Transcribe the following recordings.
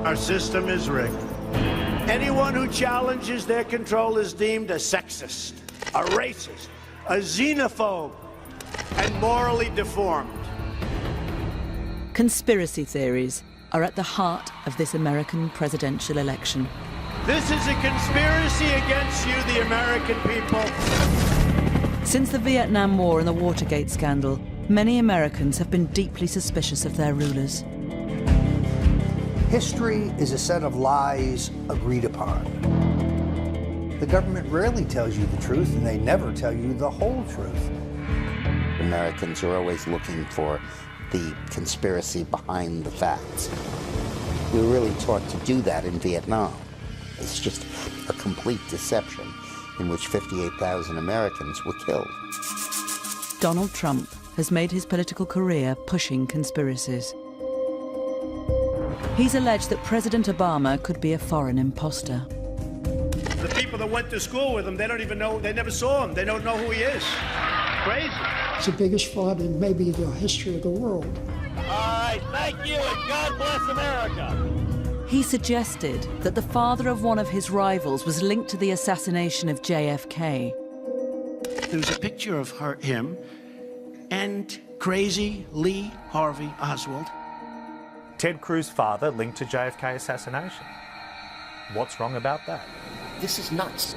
Our system is rigged. Anyone who challenges their control is deemed a sexist, a racist, a xenophobe, and morally deformed. Conspiracy theories are at the heart of this American presidential election. This is a conspiracy against you, the American people. Since the Vietnam War and the Watergate scandal, many Americans have been deeply suspicious of their rulers. History is a set of lies agreed upon. The government rarely tells you the truth, and they never tell you the whole truth. Americans are always looking for the conspiracy behind the facts. We were really taught to do that in Vietnam. It's just a complete deception in which 58,000 Americans were killed. Donald Trump has made his political career pushing conspiracies. He's alleged that President Obama could be a foreign imposter. The people that went to school with him, they don't even know, they never saw him. They don't know who he is. Crazy. It's the biggest fraud in maybe the history of the world. All right, thank you, and God bless America. He suggested that the father of one of his rivals was linked to the assassination of JFK. There was a picture of him and crazy Lee Harvey Oswald. Ted Cruz's father linked to JFK assassination. What's wrong about that? This is nuts.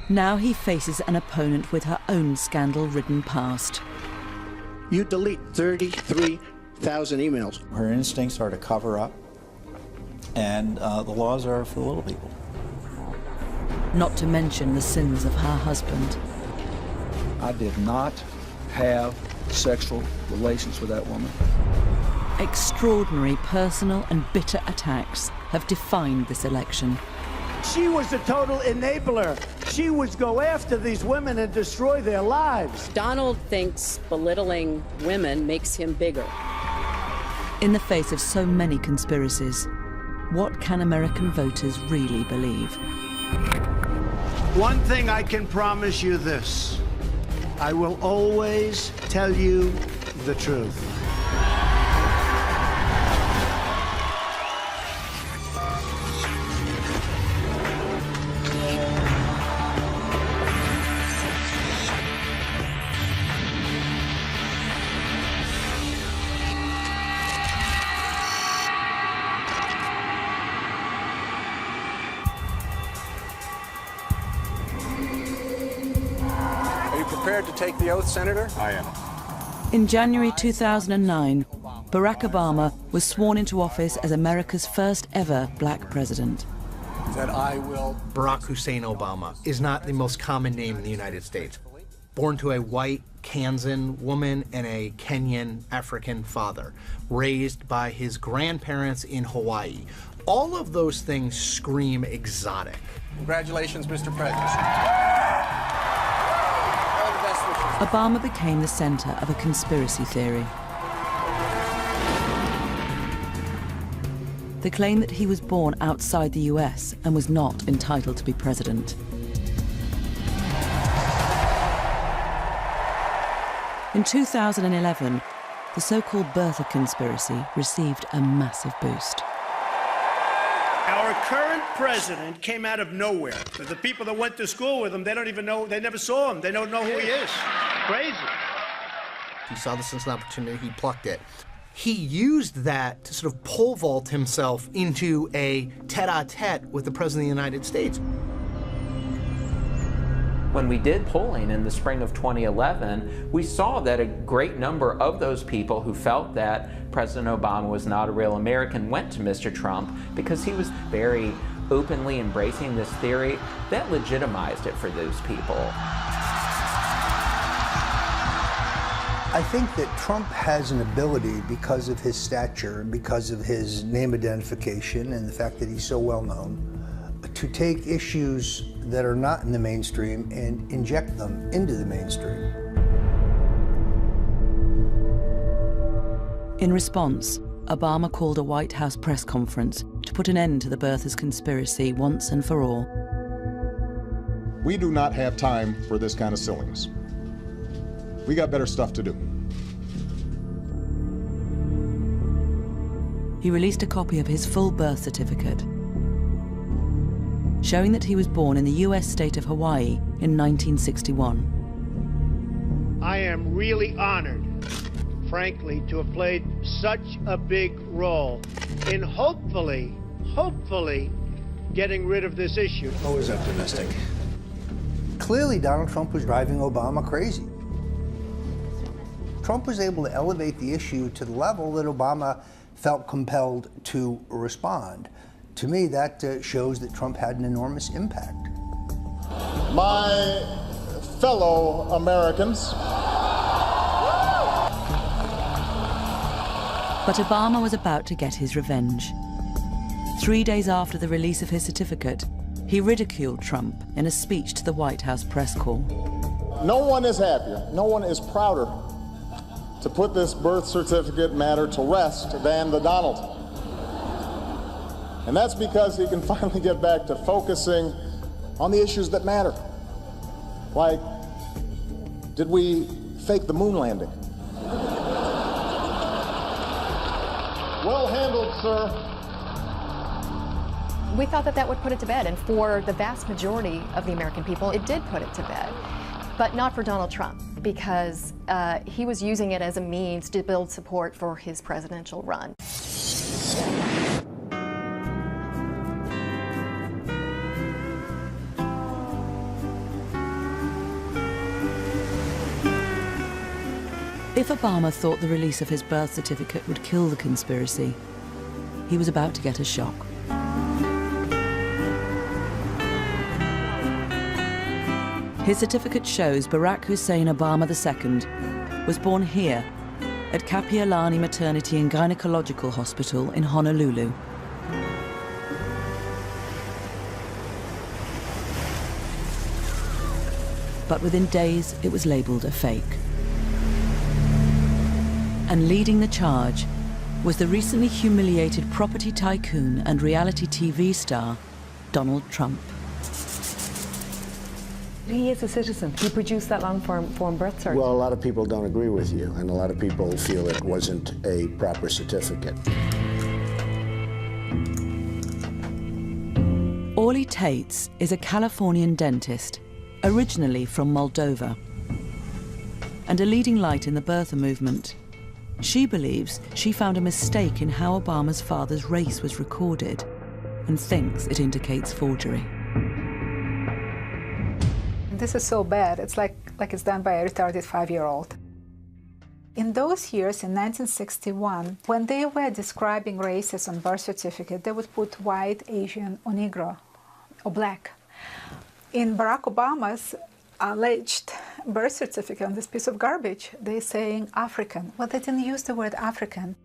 Now he faces an opponent with her own scandal-ridden past. You delete 33,000 emails. Her instincts are to cover up, and the laws are for the little people. Not to mention the sins of her husband. I did not have sexual relations with that woman. Extraordinary personal and bitter attacks have defined this election. She was a total enabler. She would go after these women and destroy their lives. Donald thinks belittling women makes him bigger. In the face of so many conspiracies, what can American voters really believe? One thing I can promise you this. I will always tell you the truth. Prepared to take the oath, Senator? I am. In January 2009, Barack Obama was sworn into office as America's first ever black president. That I will. Barack Hussein Obama is not the most common name in the United States. Born to a white Kansan woman and a Kenyan African father, raised by his grandparents in Hawaii. All of those things scream exotic. Congratulations, Mr. President. Obama became the center of a conspiracy theory. The claim that he was born outside the US and was not entitled to be president. In 2011, the so-called birther conspiracy received a massive boost. Our current president came out of nowhere. The people that went to school with him, they don't even know, they never saw him. They don't know who he is. Crazy. He saw this as an opportunity, he plucked it. He used that to sort of pole vault himself into a tete-a-tete with the President of the United States. When we did polling in the spring of 2011, we saw that a great number of those people who felt that President Obama was not a real American went to Mr. Trump because he was very openly embracing this theory that legitimized it for those people. I think that Trump has an ability, because of his stature, because of his name identification, and the fact that he's so well known, to take issues that are not in the mainstream and inject them into the mainstream. In response, Obama called a White House press conference to put an end to the birthers conspiracy once and for all. We do not have time for this kind of silliness. We got better stuff to do. he released a copy of his full birth certificate, showing that he was born in the US state of Hawaii in 1961. I am really honored, frankly, to have played such a big role in hopefully getting rid of this issue. Always optimistic. Clearly, Donald Trump was driving Obama crazy. Trump was able to elevate the issue to the level that Obama felt compelled to respond. To me, that shows that Trump had an enormous impact. My fellow Americans. But Obama was about to get his revenge. 3 days after the release of his certificate, he ridiculed Trump in a speech to the White House press corps. No one is happier, no one is prouder to put this birth certificate matter to rest than the Donald. And that's because he can finally get back to focusing on the issues that matter. Like, did we fake the moon landing? Well handled, sir. We thought that that would put it to bed, and for the vast majority of the American people, it did put it to bed. But not for Donald Trump, because he was using it as a means to build support for his presidential run. If Obama thought the release of his birth certificate would kill the conspiracy, he was about to get a shock. His certificate shows Barack Hussein Obama II was born here at Kapiolani Maternity and Gynecological Hospital in Honolulu. But within days, it was labeled a fake. And leading the charge was the recently humiliated property tycoon and reality TV star, Donald Trump. He is a citizen. He produced that long-form birth certificate. Well, a lot of people don't agree with you, and a lot of people feel it wasn't a proper certificate. Orly Tates is a Californian dentist, originally from Moldova, and a leading light in the birther movement. She believes she found a mistake in how Obama's father's race was recorded and thinks it indicates forgery. This is so bad. It's like it's done by a retarded 5-year-old. In those years, in 1961, when they were describing races on birth certificate, they would put white, Asian, or Negro, or black. In Barack Obama's alleged birth certificate on this piece of garbage, they're saying African. Well, they didn't use the word African.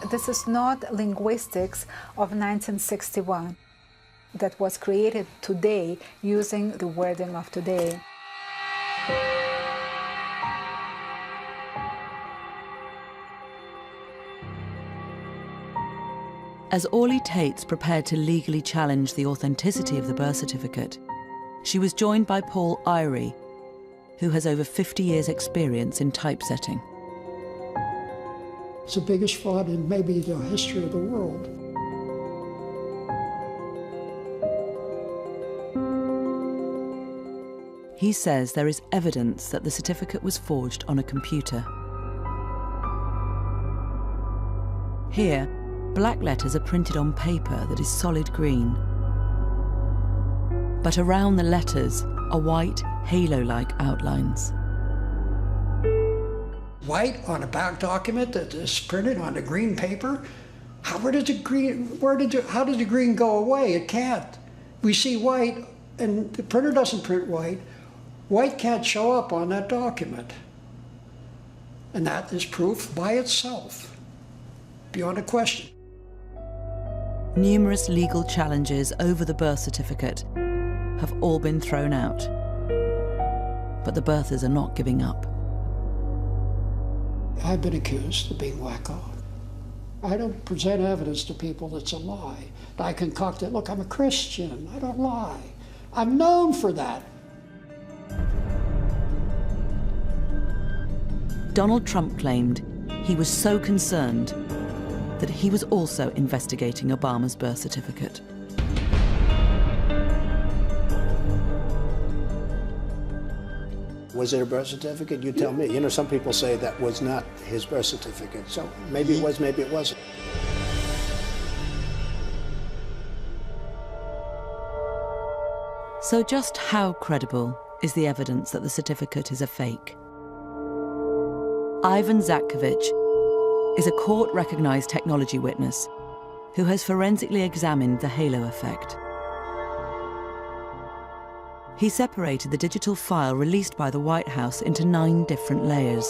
This is not linguistics of 1961 that was created today using the wording of today. As Orly Tates prepared to legally challenge the authenticity of the birth certificate, she was joined by Paul Eyre, who has over 50 years' experience in typesetting. It's the biggest fraud in maybe the history of the world. He says there is evidence that the certificate was forged on a computer. Here, black letters are printed on paper that is solid green. But around the letters are white, halo-like outlines. White on a back document that is printed on the green paper? How did the green go away? It can't. We see white, and the printer doesn't print white. White can't show up on that document. And that is proof by itself, beyond a question. Numerous legal challenges over the birth certificate have all been thrown out. But the birthers are not giving up. I've been accused of being wacko. I don't present evidence to people that's a lie. I concoct it. Look, I'm a Christian. I don't lie. I'm known for that. Donald Trump claimed he was so concerned that he was also investigating Obama's birth certificate. Was it a birth certificate? You tell me. You know, some people say that was not his birth certificate. So maybe it was, maybe it wasn't. So just how credible is the evidence that the certificate is a fake? Ivan Zatkovich is a court-recognized technology witness who has forensically examined the halo effect. He separated the digital file released by the White House into 9 different layers.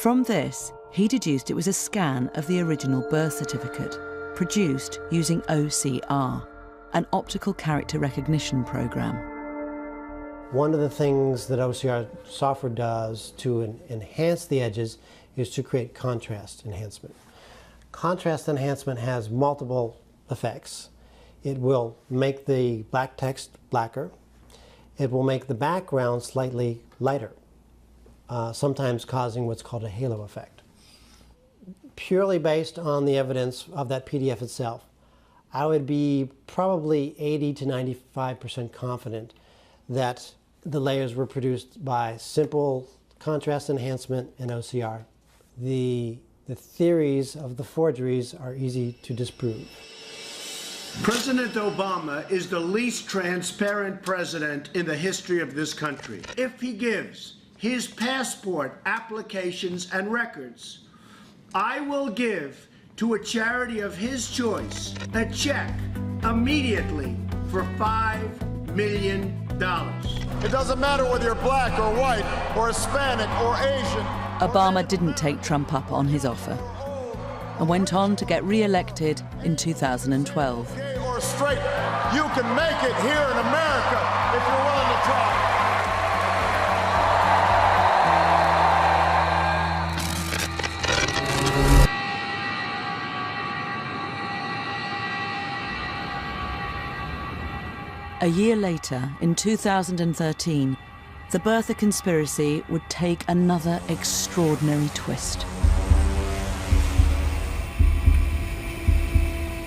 From this, he deduced it was a scan of the original birth certificate, produced using OCR, an optical character recognition program. One of the things that OCR software does to enhance the edges is to create contrast enhancement. Contrast enhancement has multiple effects. It will make the black text blacker. It will make the background slightly lighter, sometimes causing what's called a halo effect. Purely based on the evidence of that PDF itself, I would be probably 80 to 95% confident that the layers were produced by simple contrast enhancement and OCR. The theories of the forgeries are easy to disprove. President Obama is the least transparent president in the history of this country. If he gives his passport applications and records, I will give to a charity of his choice a check immediately for $5 million. It doesn't matter whether you're black or white or Hispanic or Asian. Obama didn't take Trump up on his offer and went on to get re-elected in 2012. Gay or straight, you can make it here in America if you're willing to try. A year later, in 2013, the birther conspiracy would take another extraordinary twist.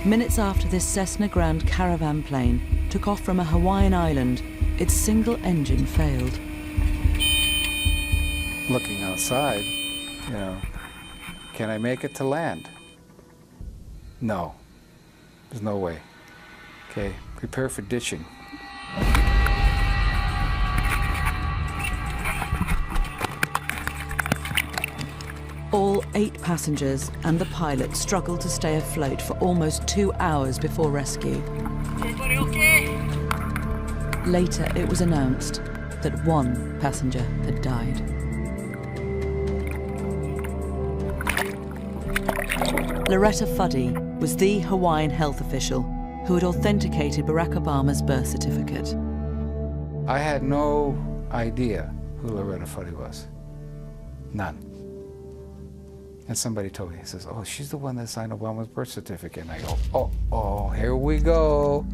Minutes after this Cessna Grand Caravan plane took off from a Hawaiian island, its single engine failed. Looking outside, you know, can I make it to land? No, there's no way. Okay, prepare for ditching. All 8 passengers and the pilot struggled to stay afloat for almost 2 hours before rescue. Everybody okay? Later, it was announced that 1 passenger had died. Loretta Fuddy was the Hawaiian health official who had authenticated Barack Obama's birth certificate. I had no idea who Loretta Fuddy was. None. And somebody told me, he says, oh, she's the one that signed Obama's birth certificate. And I go, oh, here we go.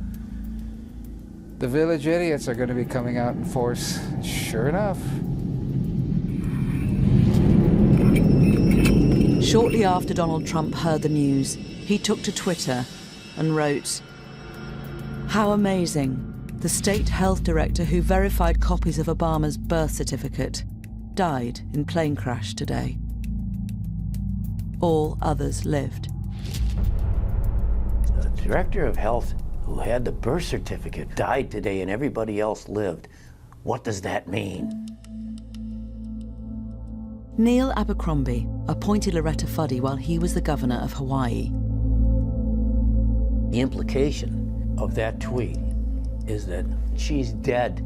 The village idiots are going to be coming out in force. Sure enough. Shortly after Donald Trump heard the news, he took to Twitter and wrote, "How amazing. The state health director who verified copies of Obama's birth certificate died in plane crash today. All others lived." The director of health who had the birth certificate died today and everybody else lived. What does that mean? Neil Abercrombie appointed Loretta Fuddy while he was the governor of Hawaii. The implication of that tweet is that she's dead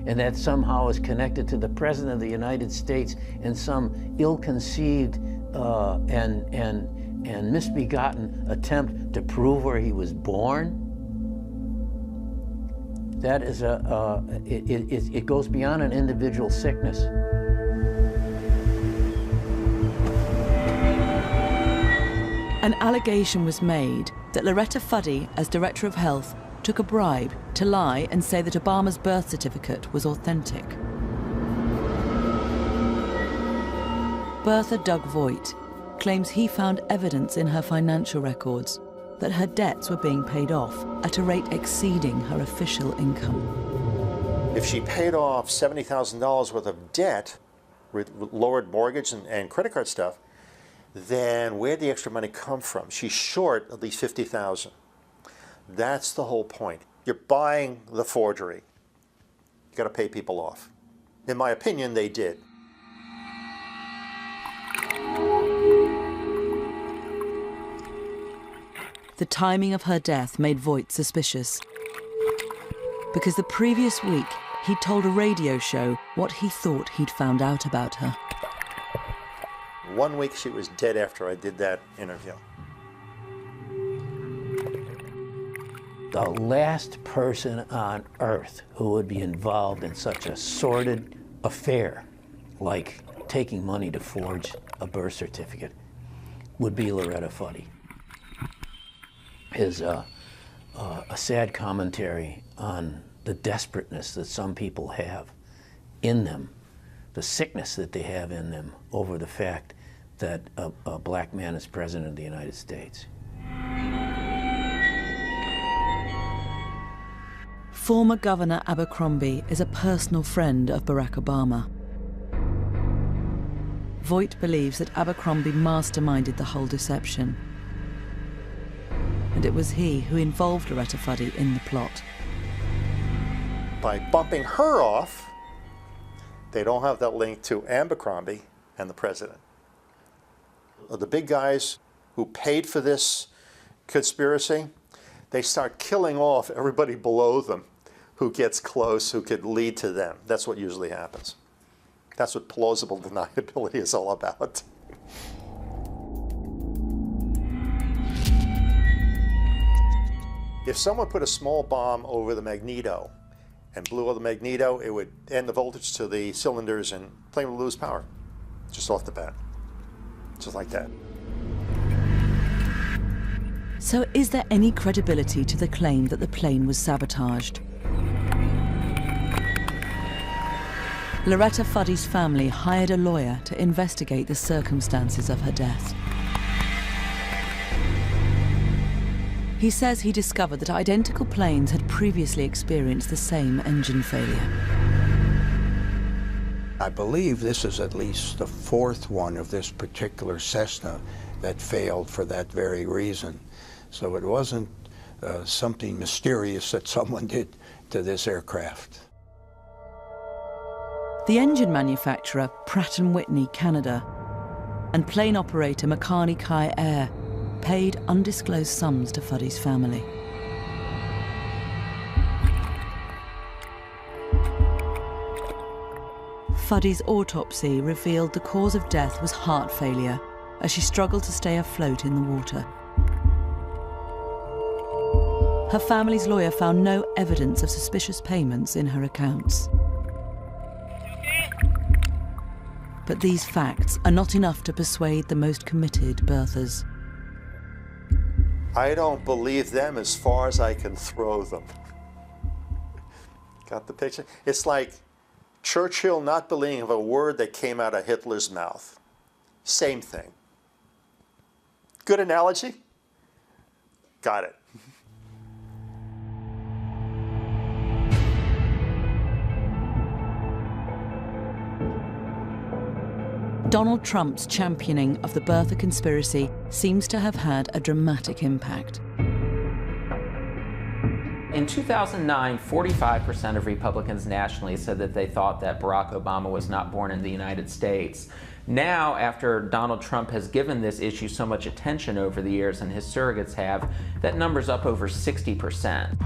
and that somehow is connected to the President of the United States in some ill-conceived and misbegotten attempt to prove where he was born. That is it goes beyond an individual sickness. An allegation was made that Loretta Fuddy, as Director of Health, took a bribe to lie and say that Obama's birth certificate was authentic. Bertha Doug Voigt, claims he found evidence in her financial records that her debts were being paid off at a rate exceeding her official income. If she paid off $70,000 worth of debt with lowered mortgage and credit card stuff, then where'd the extra money come from? She's short at least $50,000. That's the whole point. You're buying the forgery. You got to pay people off. In my opinion, they did. The timing of her death made Voight suspicious, because the previous week he'd told a radio show what he thought he'd found out about her. 1 week she was dead after I did that interview. The last person on earth who would be involved in such a sordid affair, like taking money to forge a birth certificate, would be Loretta Fuddy. Is a sad commentary on the desperateness that some people have in them, the sickness that they have in them over the fact that a black man is president of the United States. Former Governor Abercrombie is a personal friend of Barack Obama. Voight believes that Abercrombie masterminded the whole deception, and it was he who involved Loretta Fuddy in the plot. By bumping her off, they don't have that link to Abercrombie and the president. The big guys who paid for this conspiracy, they start killing off everybody below them who gets close, who could lead to them. That's what usually happens. That's what plausible deniability is all about. If someone put a small bomb over the magneto and blew up the magneto, it would end the voltage to the cylinders and the plane would lose power, just off the bat, just like that. So is there any credibility to the claim that the plane was sabotaged? Loretta Fuddy's family hired a lawyer to investigate the circumstances of her death. He says he discovered that identical planes had previously experienced the same engine failure. I believe this is at least the fourth one of this particular Cessna that failed for that very reason. So it wasn't something mysterious that someone did to this aircraft. The engine manufacturer, Pratt & Whitney Canada, and plane operator Makani Kai Air paid undisclosed sums to Fuddy's family. Fuddy's autopsy revealed the cause of death was heart failure, as she struggled to stay afloat in the water. Her family's lawyer found no evidence of suspicious payments in her accounts. But these facts are not enough to persuade the most committed birthers. I don't believe them as far as I can throw them. Got the picture? It's like Churchill not believing a word that came out of Hitler's mouth. Same thing. Good analogy? Got it. Donald Trump's championing of the birther conspiracy seems to have had a dramatic impact. In 2009, 45% of Republicans nationally said that they thought that Barack Obama was not born in the United States. Now, after Donald Trump has given this issue so much attention over the years, and his surrogates have, that number's up over 60%.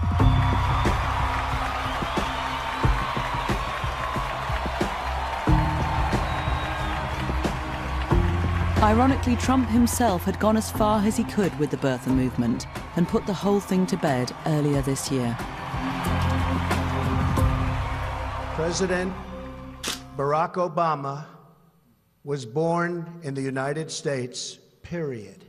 Ironically, Trump himself had gone as far as he could with the birther movement and put the whole thing to bed earlier this year. President Barack Obama was born in the United States, period.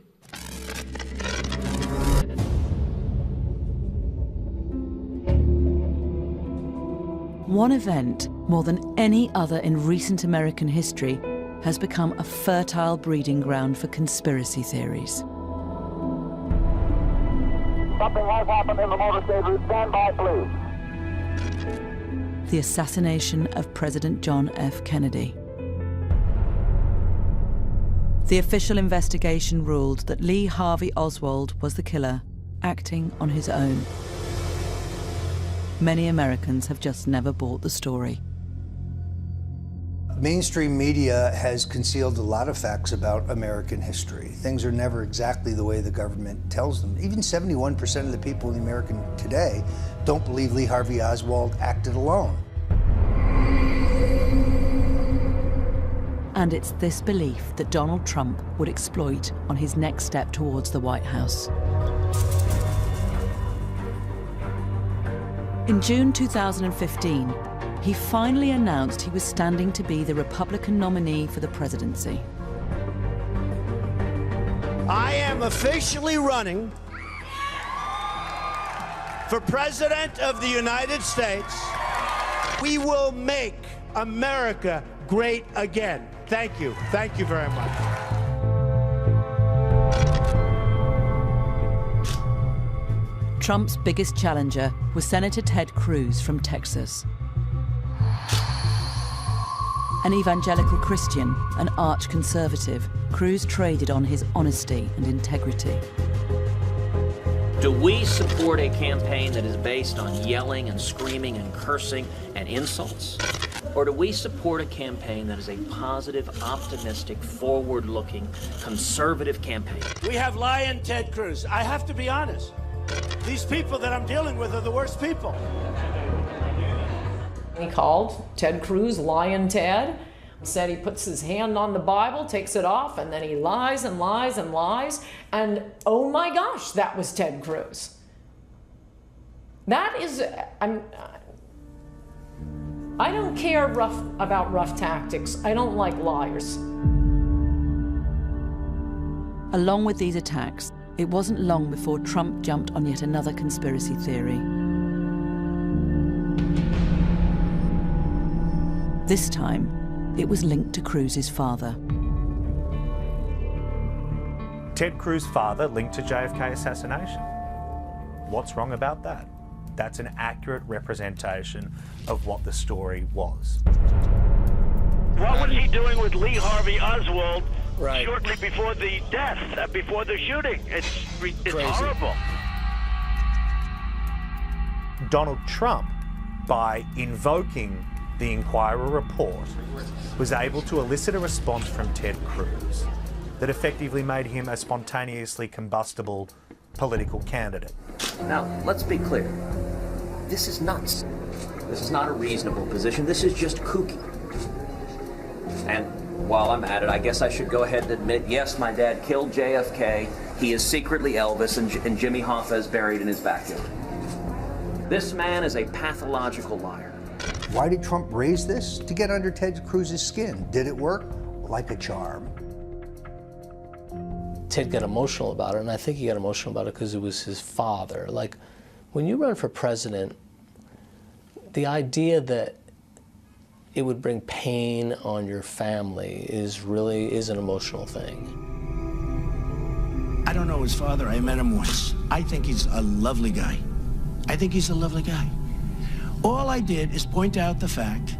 One event, more than any other in recent American history, has become a fertile breeding ground for conspiracy theories. Something has happened in the motorcade route. Stand by, please. The assassination of President John F. Kennedy. The official investigation ruled that Lee Harvey Oswald was the killer, acting on his own. Many Americans have just never bought the story. Mainstream media has concealed a lot of facts about American history. Things are never exactly the way the government tells them. Even 71% of the people in America today don't believe Lee Harvey Oswald acted alone. And it's this belief that Donald Trump would exploit on his next step towards the White House. In June 2015, he finally announced he was standing to be the Republican nominee for the presidency. I am officially running for President of the United States. We will make America great again. Thank you. Thank you very much. Trump's biggest challenger was Senator Ted Cruz from Texas. An evangelical Christian, an arch conservative, Cruz traded on his honesty and integrity. Do we support a campaign that is based on yelling and screaming and cursing and insults? Or do we support a campaign that is a positive, optimistic, forward-looking, conservative campaign? We have lying Ted Cruz. I have to be honest. These people that I'm dealing with are the worst people. He called Ted Cruz Lion Ted, said he puts his hand on the Bible, takes it off, and then he lies and lies and lies. And oh my gosh, that was Ted Cruz. That is, I don't care about rough tactics. I don't like liars. Along with these attacks, it wasn't long before Trump jumped on yet another conspiracy theory. This time, it was linked to Cruz's father. Ted Cruz's father linked to JFK assassination. What's wrong about that? That's an accurate representation of what the story was. What was he doing with Lee Harvey Oswald shortly before the death, before the shooting? It's horrible. Donald Trump, by invoking the Inquirer report, was able to elicit a response from Ted Cruz that effectively made him a spontaneously combustible political candidate. Now, let's be clear. This is nuts. This is not a reasonable position. This is just kooky. And while I'm at it, I guess I should go ahead and admit, yes, my dad killed JFK. He is secretly Elvis, and Jimmy Hoffa is buried in his backyard. This man is a pathological liar. Why did Trump raise this? To get under Ted Cruz's skin. Did it work? Like a charm. Ted got emotional about it, and I think he got emotional about it because it was his father. Like, when you run for president, the idea that it would bring pain on your family is an emotional thing. I don't know his father. I met him once. I think he's a lovely guy. All I did is point out the fact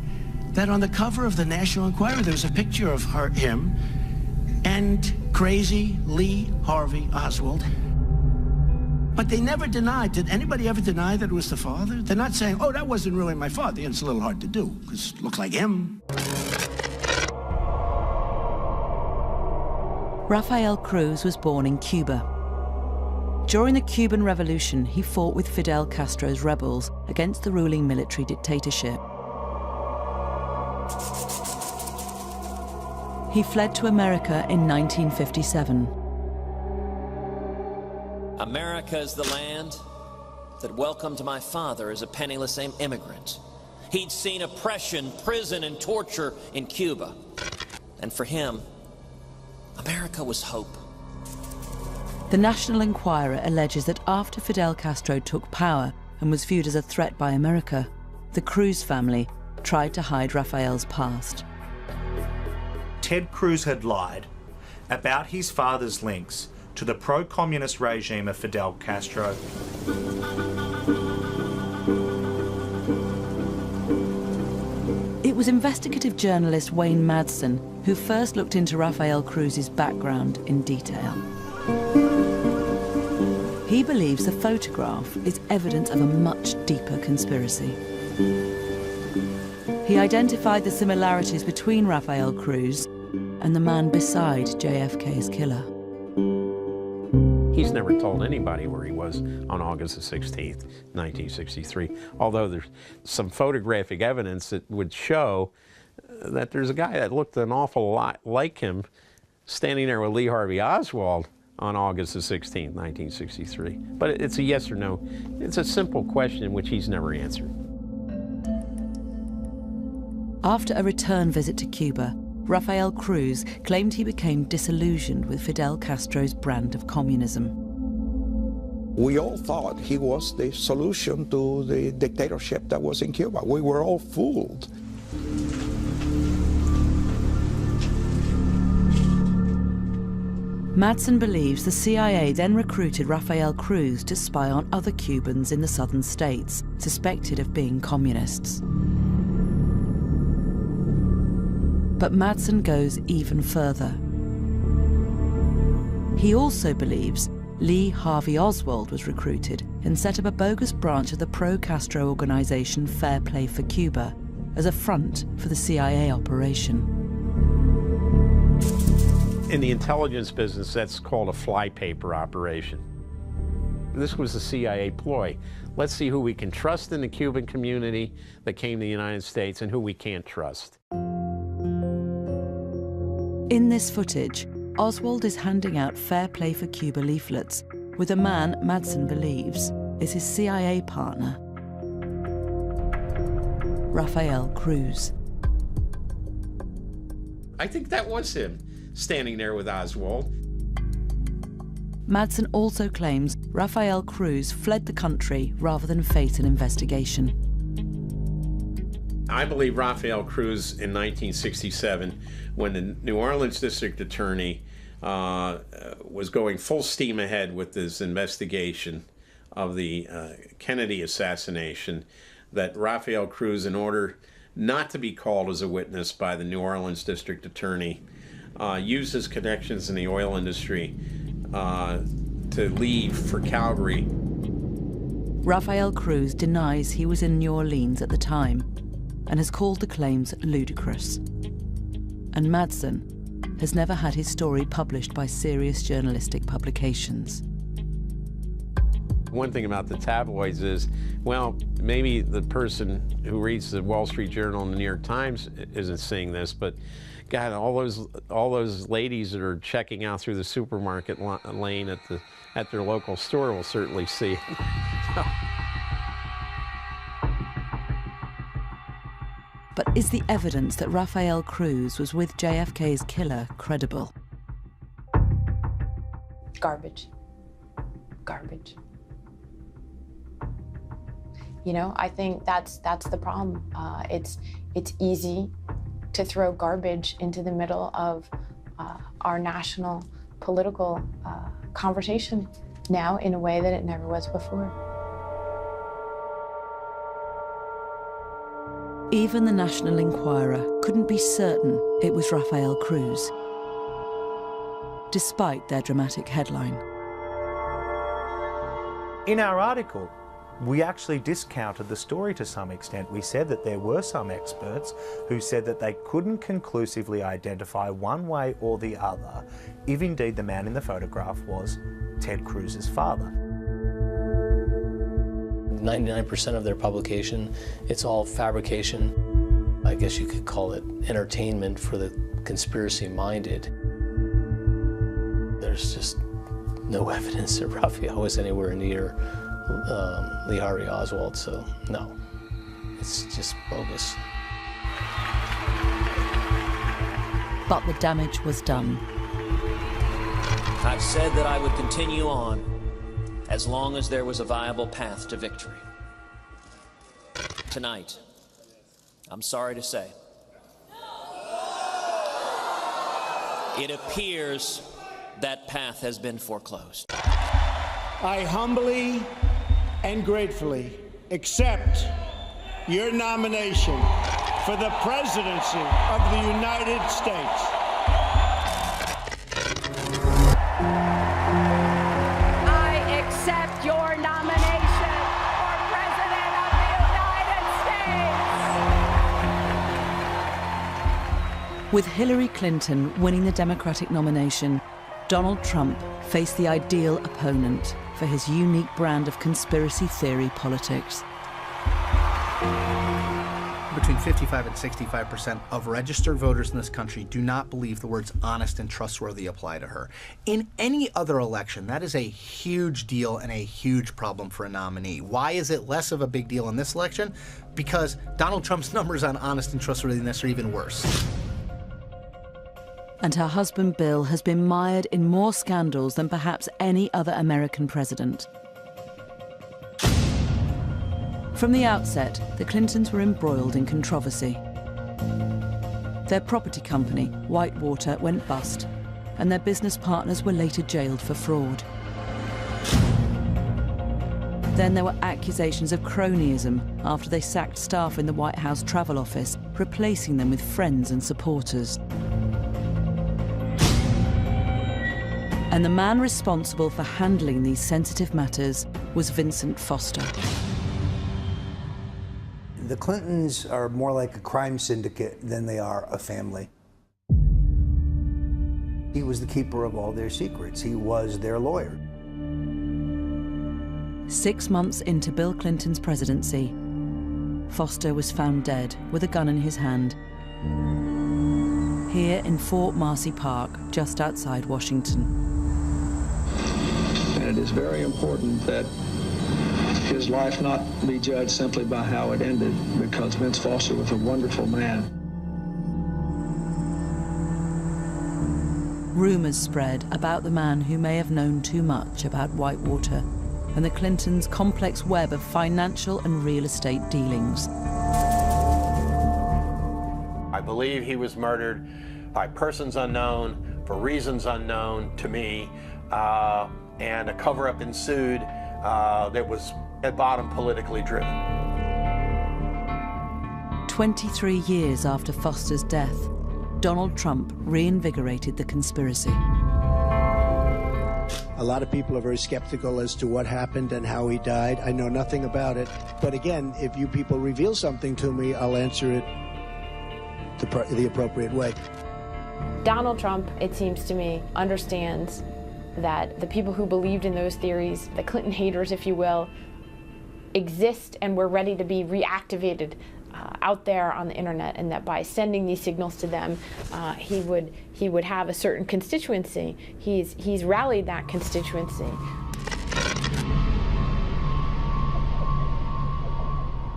that on the cover of the National Enquirer, there was a picture of him and crazy Lee Harvey Oswald. But they never denied. Did anybody ever deny that it was the father? They're not saying, oh, that wasn't really my father. It's a little hard to do, because it looked like him. Rafael Cruz was born in Cuba. During the Cuban Revolution, he fought with Fidel Castro's rebels against the ruling military dictatorship. He fled to America in 1957. America is the land that welcomed my father as a penniless immigrant. He'd seen oppression, prison, and torture in Cuba. And for him, America was hope. The National Enquirer alleges that after Fidel Castro took power and was viewed as a threat by America, the Cruz family tried to hide Rafael's past. Ted Cruz had lied about his father's links to the pro-communist regime of Fidel Castro. It was investigative journalist Wayne Madsen who first looked into Rafael Cruz's background in detail. He believes the photograph is evidence of a much deeper conspiracy. He identified the similarities between Rafael Cruz and the man beside JFK's killer. He's never told anybody where he was on August the 16th, 1963, although there's some photographic evidence that would show that there's a guy that looked an awful lot like him standing there with Lee Harvey Oswald on August the 16th, 1963. But it's a yes or no. It's a simple question which he's never answered. After a return visit to Cuba, Rafael Cruz claimed he became disillusioned with Fidel Castro's brand of communism. We all thought he was the solution to the dictatorship that was in Cuba. We were all fooled. Madsen believes the CIA then recruited Rafael Cruz to spy on other Cubans in the southern states, suspected of being communists. But Madsen goes even further. He also believes Lee Harvey Oswald was recruited and set up a bogus branch of the pro-Castro organization Fair Play for Cuba as a front for the CIA operation. In the intelligence business, that's called a flypaper operation. This was a CIA ploy. Let's see who we can trust in the Cuban community that came to the United States and who we can't trust. In this footage, Oswald is handing out Fair Play for Cuba leaflets with a man Madsen believes is his CIA partner, Rafael Cruz. I think that was him, standing there with Oswald. Madsen also claims Rafael Cruz fled the country rather than face an investigation. I believe Rafael Cruz in 1967, when the New Orleans District Attorney was going full steam ahead with this investigation of the Kennedy assassination, that Rafael Cruz, in order not to be called as a witness by the New Orleans District Attorney, used his connections in the oil industry to leave for Calgary. Rafael Cruz denies he was in New Orleans at the time and has called the claims ludicrous. And Madsen has never had his story published by serious journalistic publications. One thing about the tabloids is, well, maybe the person who reads the Wall Street Journal and the New York Times isn't seeing this, but God, all those ladies that are checking out through the supermarket lane at their local store will certainly see it. But is the evidence that Rafael Cruz was with JFK's killer credible? Garbage. Garbage. You know, I think that's the problem. It's easy to throw garbage into the middle of our national political conversation now in a way that it never was before. Even the National Enquirer couldn't be certain it was Rafael Cruz, despite their dramatic headline. In our article, we actually discounted the story to some extent. We said that there were some experts who said that they couldn't conclusively identify one way or the other if indeed the man in the photograph was Ted Cruz's father. 99% of their publication, it's all fabrication. I guess you could call it entertainment for the conspiracy-minded. There's just no evidence that Rafael was anywhere near Lee Harvey Oswald, so no, it's just bogus. But the damage was done. I've said that I would continue on as long as there was a viable path to victory. Tonight, I'm sorry to say, It appears that path has been foreclosed. I humbly and gratefully accept your nomination for the presidency of the United States. I accept your nomination for President of the United States. With Hillary Clinton winning the Democratic nomination, Donald Trump faced the ideal opponent for his unique brand of conspiracy theory politics. Between 55 and 65% of registered voters in this country do not believe the words honest and trustworthy apply to her. In any other election, that is a huge deal and a huge problem for a nominee. Why is it less of a big deal in this election? Because Donald Trump's numbers on honest and trustworthiness are even worse. And her husband Bill has been mired in more scandals than perhaps any other American president. From the outset, the Clintons were embroiled in controversy. Their property company, Whitewater, went bust, and their business partners were later jailed for fraud. Then there were accusations of cronyism after they sacked staff in the White House travel office, replacing them with friends and supporters. And the man responsible for handling these sensitive matters was Vincent Foster. The Clintons are more like a crime syndicate than they are a family. He was the keeper of all their secrets. He was their lawyer. 6 months into Bill Clinton's presidency, Foster was found dead with a gun in his hand, here in Fort Marcy Park, just outside Washington. And it is very important that his life not be judged simply by how it ended, because Vince Foster was a wonderful man. Rumors spread about the man who may have known too much about Whitewater and the Clintons' complex web of financial and real estate dealings. I believe he was murdered by persons unknown, for reasons unknown to me, and a cover-up ensued that was at bottom politically driven. 23 years after Foster's death, Donald Trump reinvigorated the conspiracy. A lot of people are very skeptical as to what happened and how he died. I know nothing about it. But again, if you people reveal something to me, I'll answer it the appropriate way. Donald Trump, it seems to me, understands that the people who believed in those theories, the Clinton haters, if you will, exist and were ready to be reactivated out there on the internet, and that by sending these signals to them, he would have a certain constituency. He's rallied that constituency.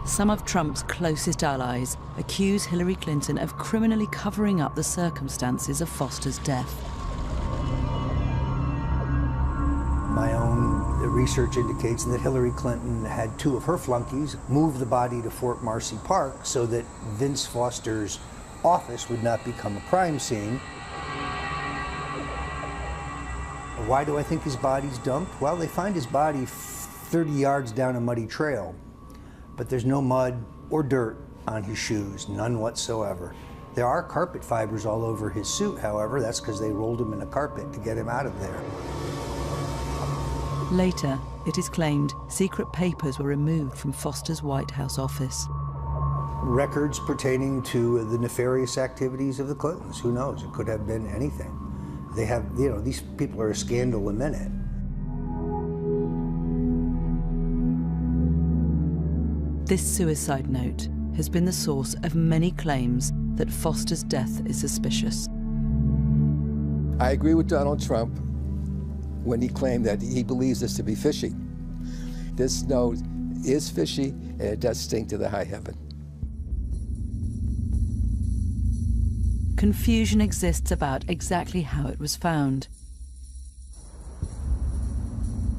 Some of Trump's closest allies accuse Hillary Clinton of criminally covering up the circumstances of Foster's death. My own research indicates that Hillary Clinton had two of her flunkies move the body to Fort Marcy Park so that Vince Foster's office would not become a crime scene. Why do I think his body's dumped? Well, they find his body 30 yards down a muddy trail, but there's no mud or dirt on his shoes, none whatsoever. There are carpet fibers all over his suit, however. That's because they rolled him in a carpet to get him out of there. Later, it is claimed secret papers were removed from Foster's White House office. Records pertaining to the nefarious activities of the Clintons. Who knows? It could have been anything. They have, these people are a scandal a minute. This suicide note has been the source of many claims that Foster's death is suspicious. I agree with Donald Trump when he claimed that he believes this to be fishy. This note is fishy, and it does stink to the high heaven. Confusion exists about exactly how it was found.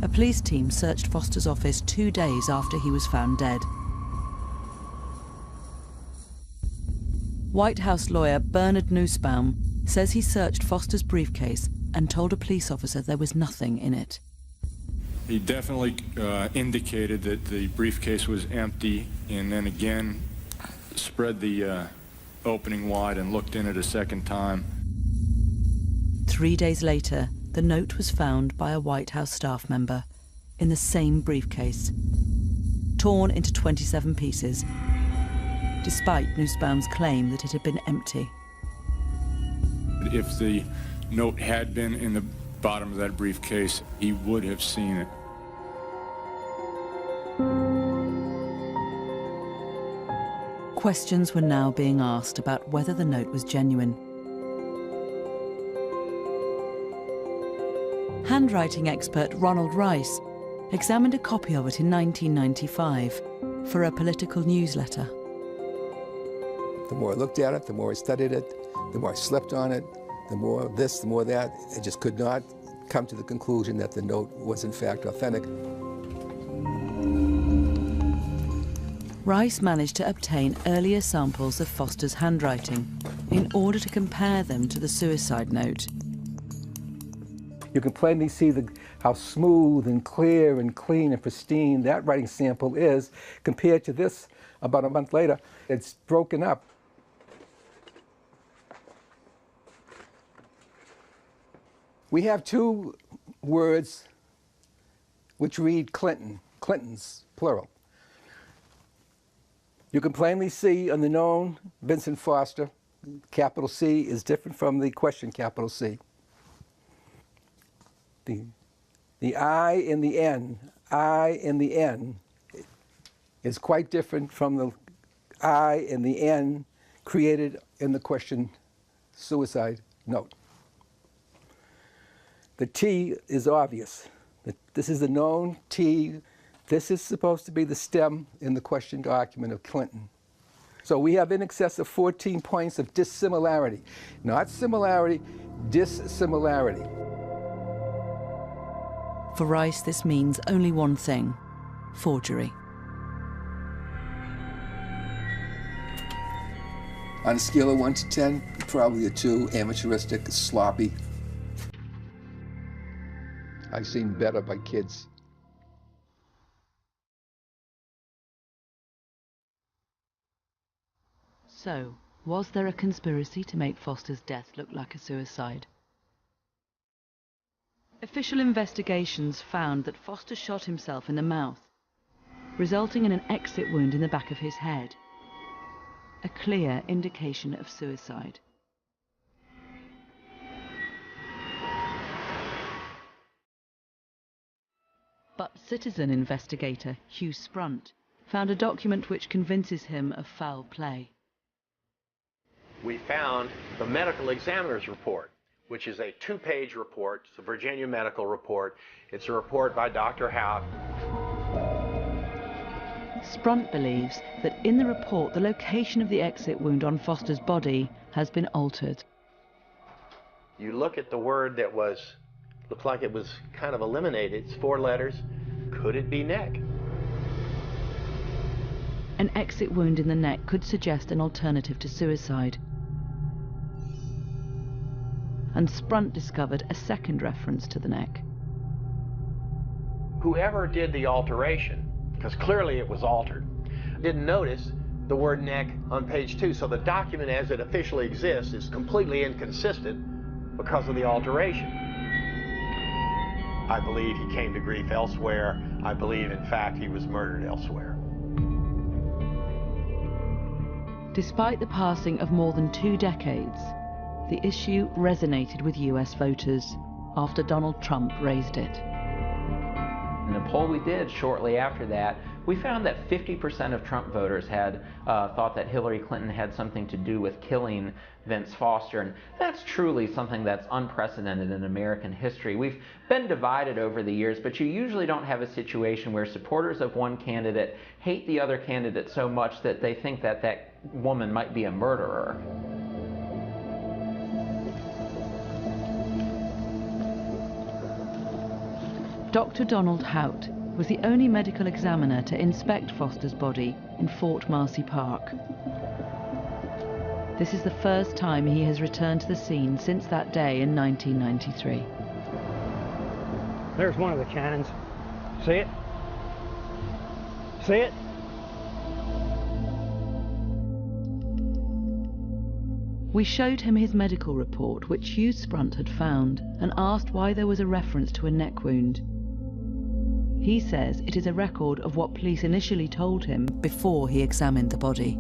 A police team searched Foster's office 2 days after he was found dead. White House lawyer Bernard Nussbaum says he searched Foster's briefcase and told a police officer there was nothing in it. He definitely indicated that the briefcase was empty, and then again spread the opening wide and looked in it a second time. 3 days later, the note was found by a White House staff member in the same briefcase, torn into 27 pieces, despite Nussbaum's claim that it had been empty. If the note had been in the bottom of that briefcase, he would have seen it. Questions were now being asked about whether the note was genuine. Handwriting expert Ronald Rice examined a copy of it in 1995 for a political newsletter. The more I looked at it, the more I studied it, the more I slept on it, the more this, the more that. I just could not come to the conclusion that the note was in fact authentic. Rice managed to obtain earlier samples of Foster's handwriting in order to compare them to the suicide note. You can plainly see how smooth and clear and clean and pristine that writing sample is compared to this about a month later. It's broken up. We have two words which read Clinton, Clintons, plural. You can plainly see on the known Vincent Foster, capital C is different from the question capital C. The I in the N is quite different from the I in the N created in the question suicide note. The T is obvious. This is the known T. This is supposed to be the stem in the question document of Clinton. So we have in excess of 14 points of dissimilarity. Not similarity, dissimilarity. For Rice, this means only one thing: forgery. On a scale of 1 to 10, probably a 2, amateuristic, sloppy. I've seen better by kids. So, was there a conspiracy to make Foster's death look like a suicide? Official investigations found that Foster shot himself in the mouth, resulting in an exit wound in the back of his head, a clear indication of suicide. But citizen investigator Hugh Sprunt found a document which convinces him of foul play. We found the medical examiner's report, which is a 2-page report. It's a Virginia medical report. It's a report by Dr. Hout. Sprunt believes that in the report, the location of the exit wound on Foster's body has been altered. You look at the word that looked like it was kind of eliminated. It's 4 letters. Could it be neck? An exit wound in the neck could suggest an alternative to suicide. And Sprunt discovered a second reference to the neck. Whoever did the alteration, because clearly it was altered, didn't notice the word neck on page 2, so the document as it officially exists is completely inconsistent because of the alteration. I believe he came to grief elsewhere. I believe, in fact, he was murdered elsewhere. Despite the passing of more than 2 decades, the issue resonated with US voters after Donald Trump raised it. In a poll we did shortly after that, we found that 50% of Trump voters had thought that Hillary Clinton had something to do with killing Vince Foster, and that's truly something that's unprecedented in American history. We've been divided over the years, but you usually don't have a situation where supporters of one candidate hate the other candidate so much that they think that that woman might be a murderer. Dr. Donald Hout was the only medical examiner to inspect Foster's body in Fort Marcy Park. This is the first time he has returned to the scene since that day in 1993. There's one of the cannons. See it? See it? We showed him his medical report, which Hugh Sprunt had found, and asked why there was a reference to a neck wound. He says it is a record of what police initially told him before he examined the body.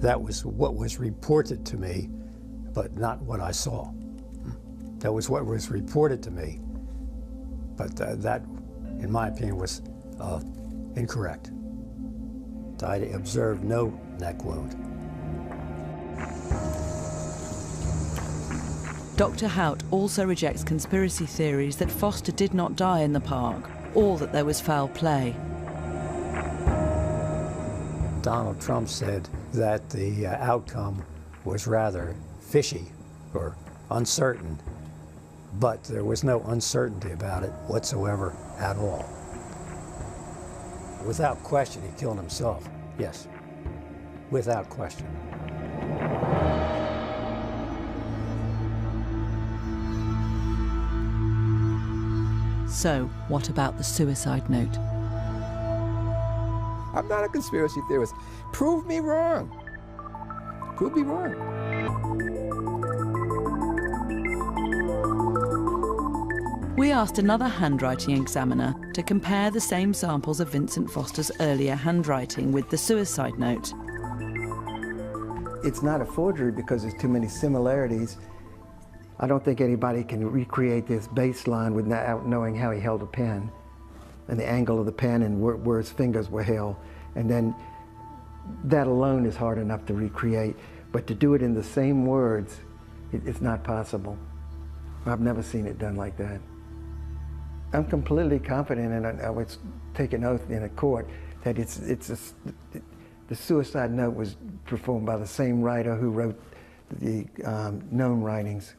That was what was reported to me, but not what I saw. That was what was reported to me, but that, in my opinion, was incorrect. I observed no neck wound. Dr. Hout also rejects conspiracy theories that Foster did not die in the park, or that there was foul play. Donald Trump said that the outcome was rather fishy or uncertain, but there was no uncertainty about it whatsoever at all. Without question, he killed himself. Yes, without question. So, what about the suicide note? I'm not a conspiracy theorist. Prove me wrong. Prove me wrong. We asked another handwriting examiner to compare the same samples of Vincent Foster's earlier handwriting with the suicide note. It's not a forgery because there's too many similarities. I don't think anybody can recreate this baseline without knowing how he held a pen and the angle of the pen and where his fingers were held. And then that alone is hard enough to recreate. But to do it in the same words, it's not possible. I've never seen it done like that. I'm completely confident, and I would take an oath in a court, that the suicide note was performed by the same writer who wrote the known writings.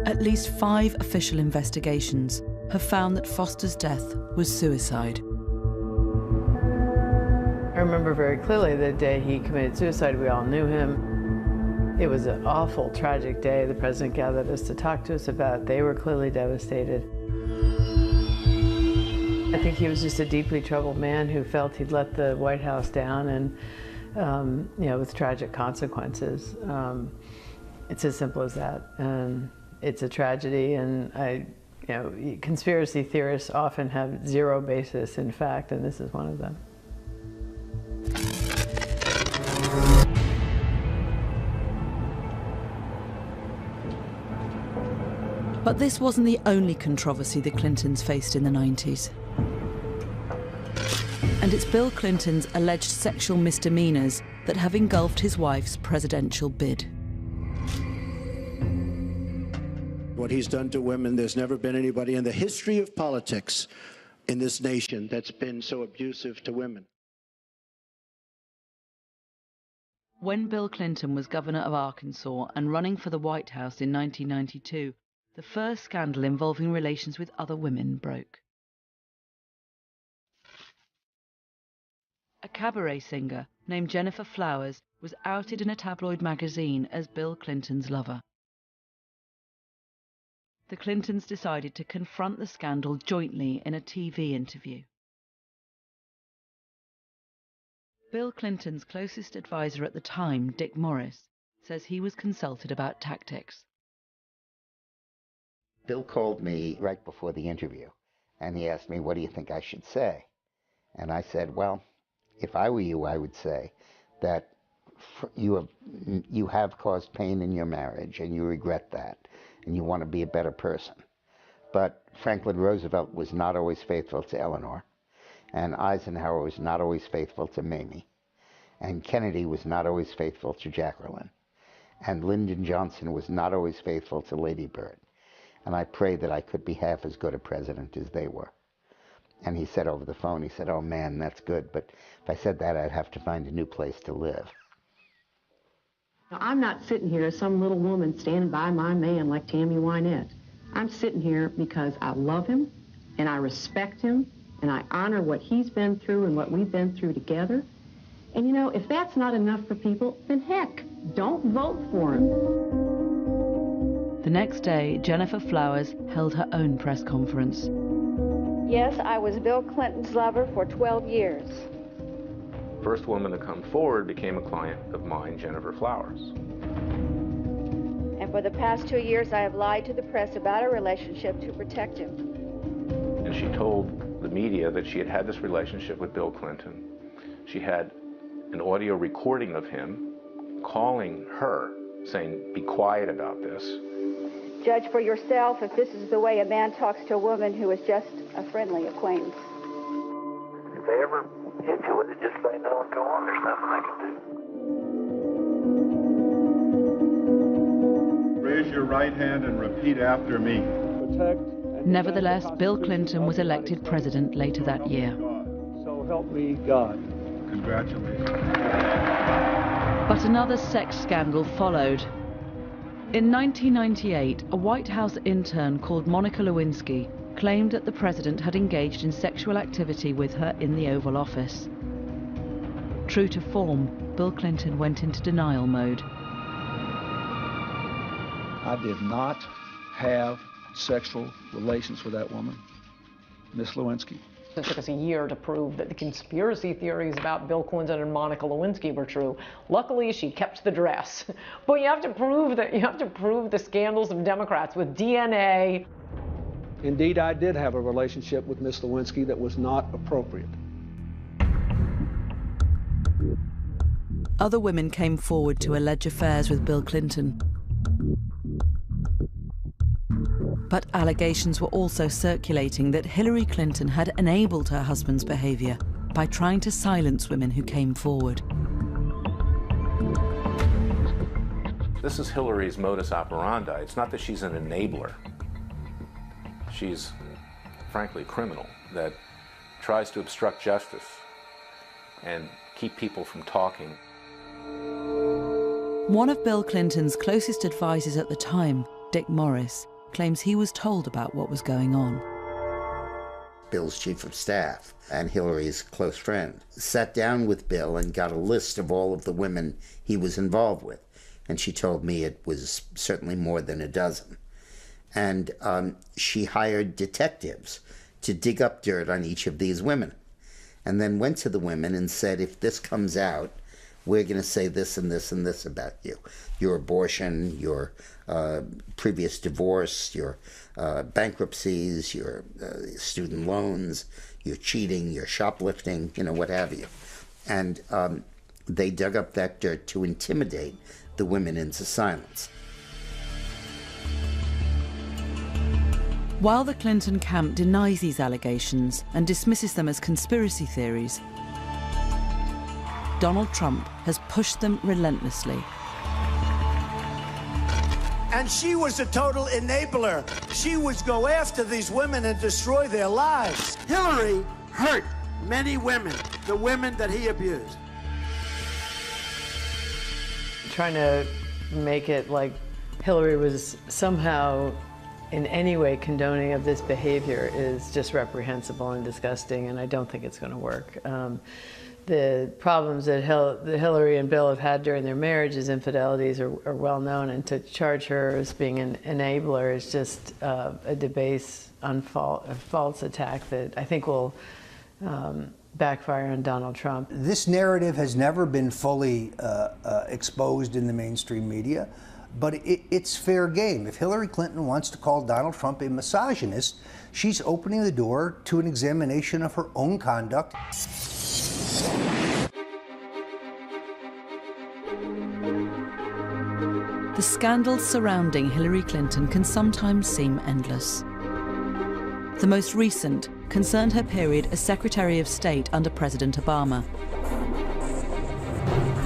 At least 5 official investigations have found that Foster's death was suicide. I remember very clearly the day he committed suicide. We all knew him. It was an awful, tragic day. The president gathered us to talk to us about it. They were clearly devastated. I think he was just a deeply troubled man who felt he'd let the White House down, and you know, with tragic consequences. It's as simple as that. And it's a tragedy, and you know, conspiracy theorists often have zero basis in fact, and this is one of them. But this wasn't the only controversy the Clintons faced in the 90s. And it's Bill Clinton's alleged sexual misdemeanors that have engulfed his wife's presidential bid. What he's done to women, there's never been anybody in the history of politics in this nation that's been so abusive to women. When Bill Clinton was governor of Arkansas and running for the White House in 1992, the first scandal involving relations with other women broke. A cabaret singer named Jennifer Flowers was outed in a tabloid magazine as Bill Clinton's lover. The Clintons decided to confront the scandal jointly in a TV interview. Bill Clinton's closest advisor at the time, Dick Morris, says he was consulted about tactics. Bill called me right before the interview, and he asked me, what do you think I should say? And I said, well, if I were you, I would say that you have caused pain in your marriage, and you regret that, and you want to be a better person. But Franklin Roosevelt was not always faithful to Eleanor, and Eisenhower was not always faithful to Mamie, and Kennedy was not always faithful to Jacqueline, and Lyndon Johnson was not always faithful to Lady Bird. And I prayed that I could be half as good a president as they were. And he said over the phone, he said, oh man, that's good, but if I said that, I'd have to find a new place to live. Now, I'm not sitting here as some little woman standing by my man like Tammy Wynette. I'm sitting here because I love him, and I respect him, and I honor what he's been through and what we've been through together. And you know, if that's not enough for people, then heck, don't vote for him. The next day, Gennifer Flowers held her own press conference. Yes, I was Bill Clinton's lover for 12 years. First woman to come forward became a client of mine, Gennifer Flowers. And for the past 2 years, I have lied to the press about our relationship to protect him. And she told the media that she had had this relationship with Bill Clinton. She had an audio recording of him calling her, saying, "Be quiet about this." Judge for yourself if this is the way a man talks to a woman who is just a friendly acquaintance. If they ever hit you with it, just say no and go on. There's nothing they can do. Raise your right hand and repeat after me. Protect. Nevertheless, Bill Clinton was elected president later that year. So help me God. Congratulations. But another sex scandal followed. In 1998, a White House intern called Monica Lewinsky claimed that the president had engaged in sexual activity with her in the Oval Office. True to form, Bill Clinton went into denial mode. I did not have sexual relations with that woman, Miss Lewinsky. It took us a year to prove that the conspiracy theories about Bill Clinton and Monica Lewinsky were true. Luckily, she kept the dress. But you have to prove the scandals of Democrats with DNA. Indeed, I did have a relationship with Miss Lewinsky that was not appropriate. Other women came forward to allege affairs with Bill Clinton. But allegations were also circulating that Hillary Clinton had enabled her husband's behavior by trying to silence women who came forward. This is Hillary's modus operandi. It's not that she's an enabler. She's, frankly, a criminal that tries to obstruct justice and keep people from talking. One of Bill Clinton's closest advisors at the time, Dick Morris, claims he was told about what was going on. Bill's chief of staff and Hillary's close friend sat down with Bill and got a list of all of the women he was involved with. And she told me it was certainly more than a dozen. And she hired detectives to dig up dirt on each of these women. And then went to the women and said, if this comes out, we're going to say this and this and this about you. Your abortion, your previous divorce, your bankruptcies, your student loans, your cheating, your shoplifting, what have you. And they dug up that dirt to intimidate the women into silence. While the Clinton camp denies these allegations and dismisses them as conspiracy theories, Donald Trump has pushed them relentlessly. And she was a total enabler. She would go after these women and destroy their lives. Hillary hurt many women, the women that he abused. Trying to make it like Hillary was somehow in any way condoning of this behavior is just reprehensible and disgusting, and I don't think it's going to work. The problems that Hillary and Bill have had during their marriage's infidelities are well known, and to charge her as being an enabler is just a debased, a false attack that I think will backfire on Donald Trump. This narrative has never been fully exposed in the mainstream media, but it's fair game. If Hillary Clinton wants to call Donald Trump a misogynist, she's opening the door to an examination of her own conduct. The scandals surrounding Hillary Clinton can sometimes seem endless. The most recent concerned her period as Secretary of State under President Obama.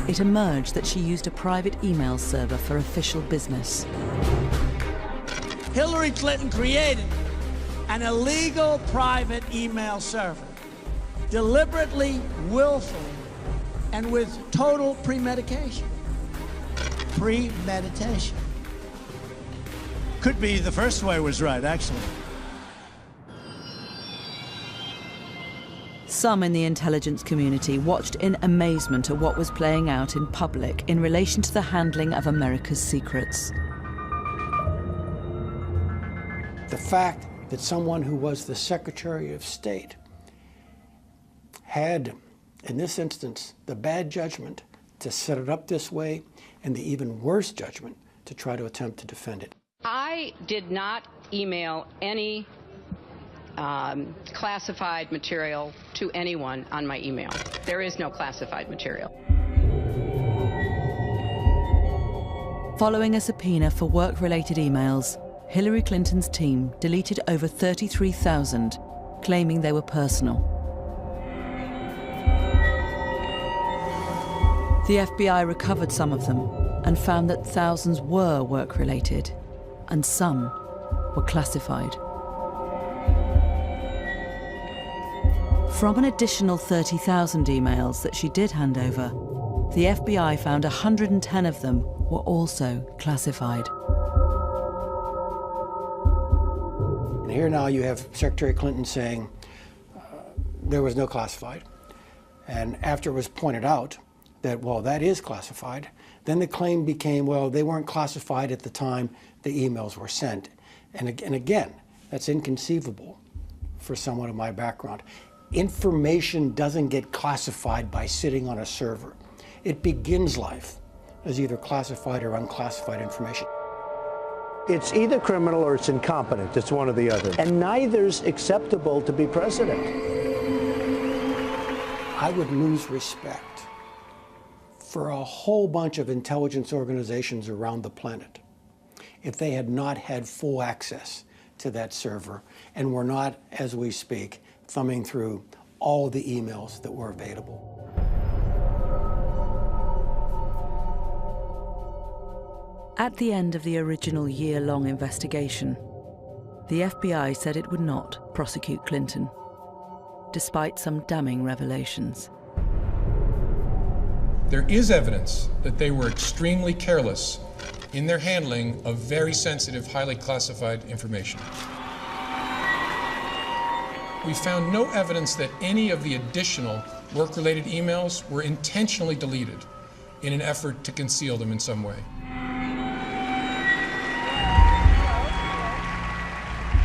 It emerged that she used a private email server for official business. Hillary Clinton created an illegal private email server, deliberately, willfully, and with total premeditation. Premeditation. Could be the first way was right, actually. Some in the intelligence community watched in amazement at what was playing out in public in relation to the handling of America's secrets. The fact that someone who was the Secretary of State had, in this instance, the bad judgment to set it up this way and the even worse judgment to try to attempt to defend it. I did not email any classified material to anyone on my email. There is no classified material. Following a subpoena for work-related emails, Hillary Clinton's team deleted over 33,000, claiming they were personal. The FBI recovered some of them and found that thousands were work-related, and some were classified. From an additional 30,000 emails that she did hand over, the FBI found 110 of them were also classified. And here now you have Secretary Clinton saying there was no classified. And after it was pointed out that, well, that is classified, then the claim became, well, they weren't classified at the time the emails were sent. And again, that's inconceivable for someone of my background. Information doesn't get classified by sitting on a server. It begins life as either classified or unclassified information. It's either criminal or it's incompetent. It's one or the other. And neither's acceptable to be president. I would lose respect for a whole bunch of intelligence organizations around the planet if they had not had full access to that server and were not, as we speak, thumbing through all the emails that were available. At the end of the original year-long investigation, the FBI said it would not prosecute Clinton, despite some damning revelations. There is evidence that they were extremely careless in their handling of very sensitive, highly classified information. We found no evidence that any of the additional work-related emails were intentionally deleted in an effort to conceal them in some way.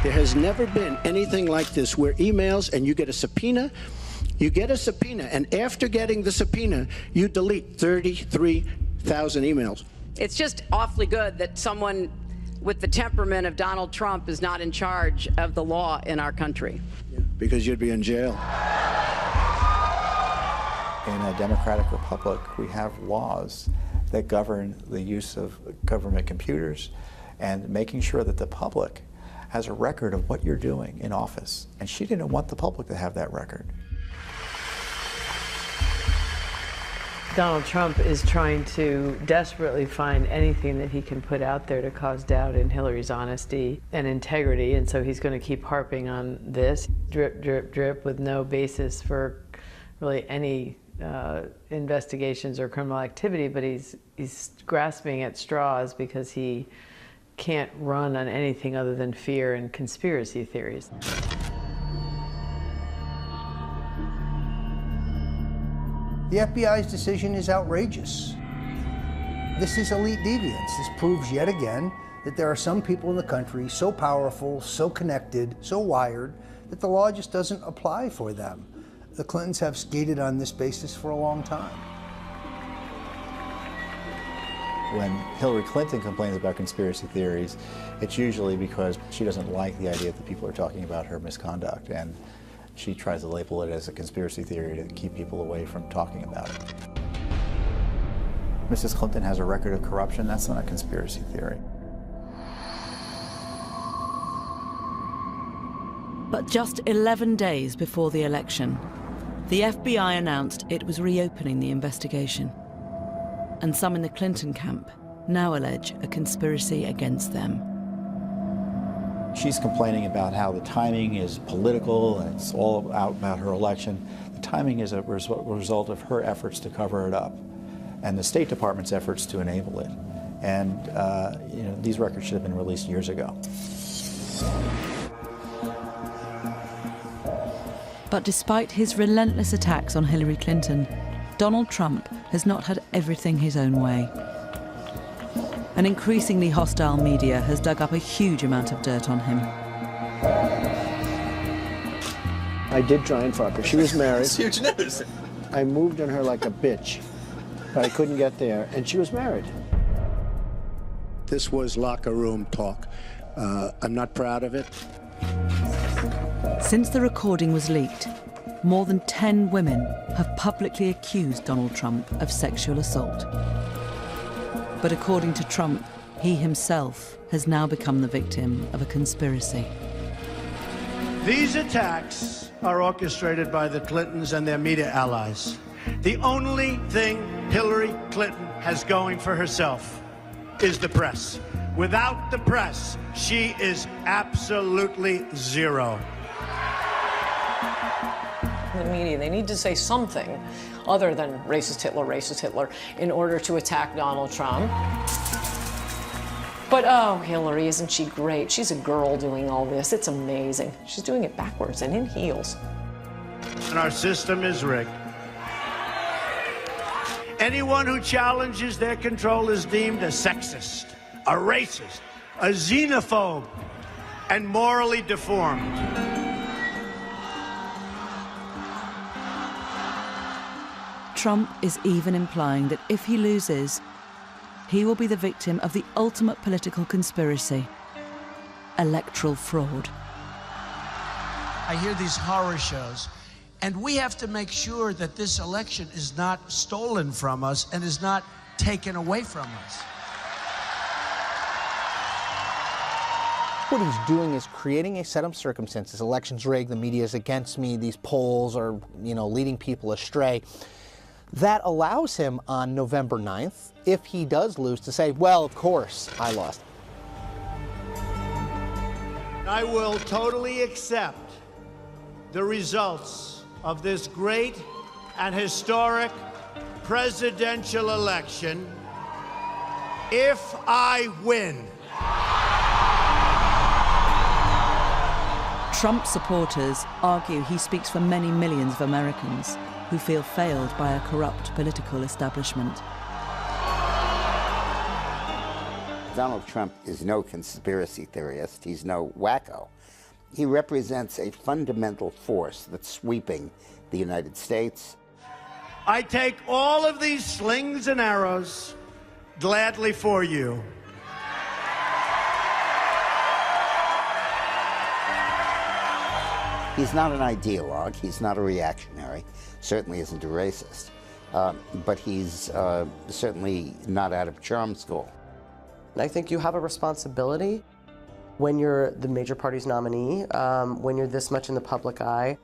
There has never been anything like this where emails and you get a subpoena, and after getting the subpoena, you delete 33,000 emails. It's just awfully good that someone with the temperament of Donald Trump is not in charge of the law in our country. Because you'd be in jail. In a democratic republic, we have laws that govern the use of government computers and making sure that the public has a record of what you're doing in office. And she didn't want the public to have that record. Donald Trump is trying to desperately find anything that he can put out there to cause doubt in Hillary's honesty and integrity, and so he's going to keep harping on this, drip, drip, drip, with no basis for really any investigations or criminal activity, but he's grasping at straws because he can't run on anything other than fear and conspiracy theories. The FBI's decision is outrageous. This is elite deviance. This proves yet again that there are some people in the country so powerful, so connected, so wired, that the law just doesn't apply for them. The Clintons have skated on this basis for a long time. When Hillary Clinton complains about conspiracy theories, it's usually because she doesn't like the idea that people are talking about her misconduct, and she tries to label it as a conspiracy theory to keep people away from talking about it. Mrs. Clinton has a record of corruption. That's not a conspiracy theory. But just 11 days before the election, the FBI announced it was reopening the investigation. And some in the Clinton camp now allege a conspiracy against them. She's complaining about how the timing is political and it's all out about her election. The timing is a result of her efforts to cover it up and the State Department's efforts to enable it. And these records should have been released years ago. But despite his relentless attacks on Hillary Clinton, Donald Trump has not had everything his own way. An increasingly hostile media has dug up a huge amount of dirt on him. I did try and fuck her. She was married. It's huge news. I moved on her like a bitch, but I couldn't get there, and she was married. This was locker room talk. I'm not proud of it. Since the recording was leaked, more than 10 women have publicly accused Donald Trump of sexual assault. But according to Trump, he himself has now become the victim of a conspiracy. These attacks are orchestrated by the Clintons and their media allies. The only thing Hillary Clinton has going for herself is the press. Without the press, she is absolutely zero. The media, they need to say something other than racist Hitler, in order to attack Donald Trump. But oh, Hillary, isn't she great? She's a girl doing all this. It's amazing. She's doing it backwards and in heels. And our system is rigged. Anyone who challenges their control is deemed a sexist, a racist, a xenophobe, and morally deformed. Trump is even implying that if he loses, he will be the victim of the ultimate political conspiracy, electoral fraud. I hear these horror shows, and we have to make sure that this election is not stolen from us and is not taken away from us. What he's doing is creating a set of circumstances. Elections rigged, the media is against me, these polls are, leading people astray. That allows him on November 9th, if he does lose, to say, well, of course, I lost. I will totally accept the results of this great and historic presidential election if I win. Trump supporters argue he speaks for many millions of Americans who feel failed by a corrupt political establishment. Donald Trump is no conspiracy theorist. He's no wacko. He represents a fundamental force that's sweeping the United States. I take all of these slings and arrows gladly for you. He's not an ideologue. He's not a reactionary. Certainly isn't a racist. But he's certainly not out of charm school. I think you have a responsibility when you're the major party's nominee, when you're this much in the public eye,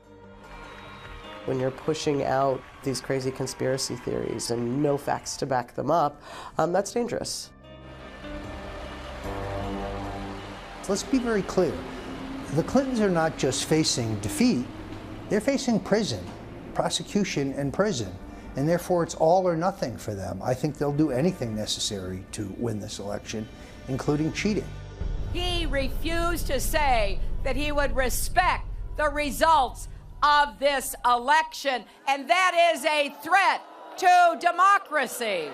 when you're pushing out these crazy conspiracy theories and no facts to back them up, that's dangerous. Let's be very clear. The Clintons are not just facing defeat, they're facing prison, prosecution and prison. And therefore it's all or nothing for them. I think they'll do anything necessary to win this election, including cheating. He refused to say that he would respect the results of this election, and that is a threat to democracy.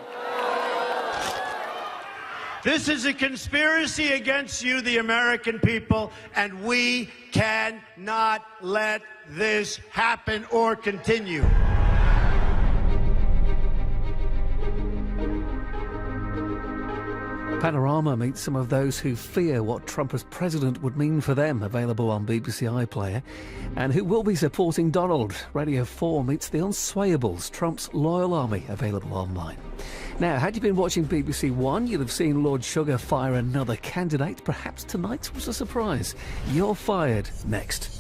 This is a conspiracy against you, the American people, and we cannot let this happen or continue. Panorama meets some of those who fear what Trump as president would mean for them, available on BBC iPlayer, and who will be supporting Donald. Radio 4 meets the Unswayables, Trump's loyal army, available online. Now, had you been watching BBC One, you'd have seen Lord Sugar fire another candidate. Perhaps tonight was a surprise. You're fired next.